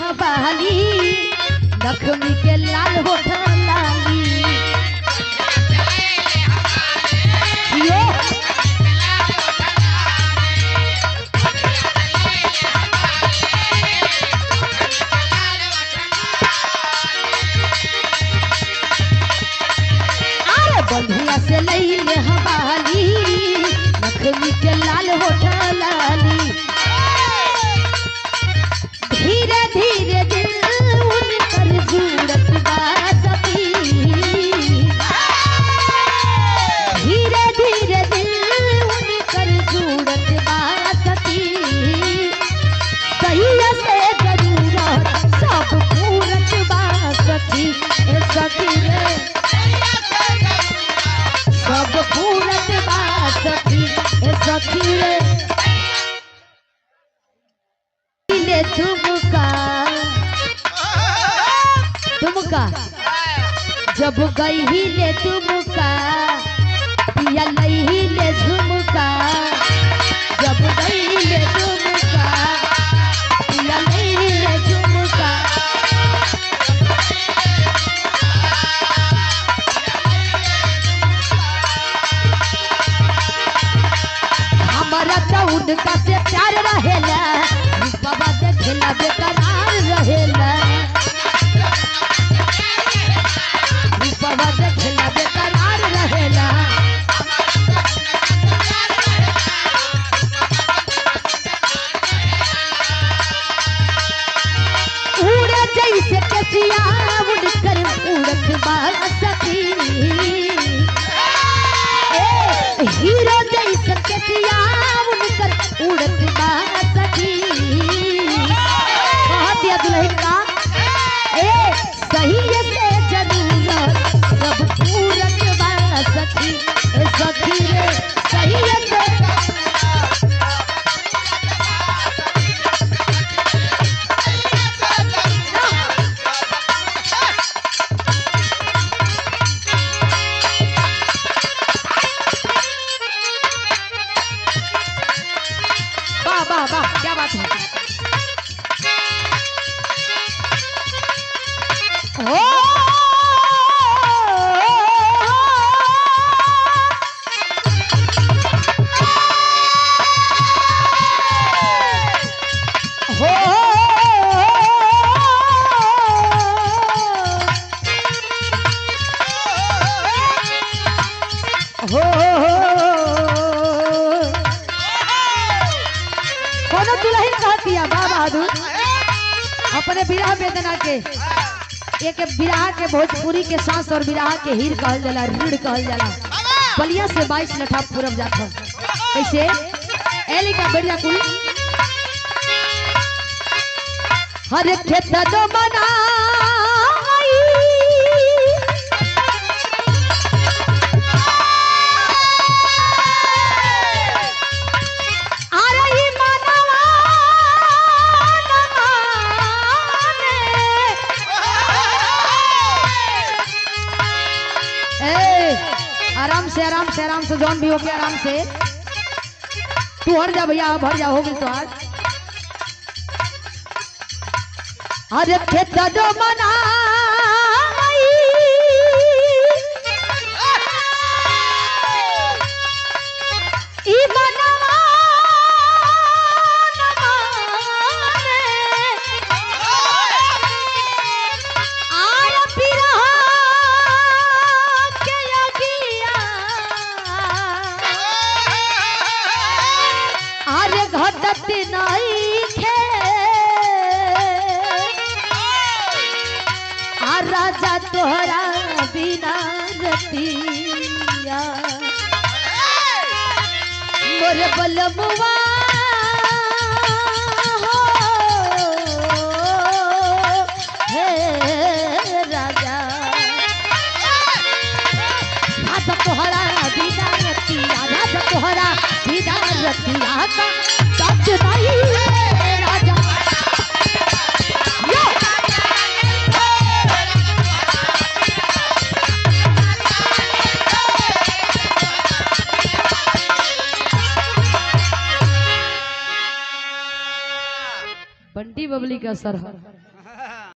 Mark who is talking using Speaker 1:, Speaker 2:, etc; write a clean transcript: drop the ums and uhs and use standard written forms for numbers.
Speaker 1: हवाली लक्ष्मी के लाल होठ लाली बंधुआ से लैले हवाली लक्ष्मी के लाल होठ लाली धीरे धीरे दिल उनकर जुड़त बा सखी धीरे धीरे दिल उनकर जुड़त बा सखी सही से जरूरत सब पूरत बा सखी ए सखी रे सब पूरत बा सखी ए सखी रे ले तुमका जब गई ही ले तुमका पिया लई ही ले झुमका जब गई ही ले तुमका पिया लई ही ले झुमका हमारा तो उनका से प्यार रहेला बाबा देखला बेकरार रहेला बाबा देखला बेकरार रहेला उड़े जैसे कसिया उड़कर उड़त बा सखी हीरो जैसे कसिया उड़कर उड़त बा सखी दिया दुल्हन का सही से जरूरत सब पूरत बा सखी ए सखी रे सही से वाह वाह वाह क्या बात है हो कोनो दुल्हन कहती है बा बहादुर अपने विरह वेदना के एक विरह के भोजपुरी के सांस और विरह के हीर कहल जाला रीढ़ कहल जाला बलिया से 22 लठा पूरब जाता कैसे एली का बढ़िया कुल हर खेत जो बना आराम से जौन भी हो गया आराम से तू हट जा भैया भर जा हो गई तो आज अरे खेत जो मना राजा तोहरा बिना रतिया मोर बलमुआ हो हे राजा राजा तोहरा बिना रतिया राजा तोहरा बिना रतिया का सच नहीं राजा बंटी बबली का सर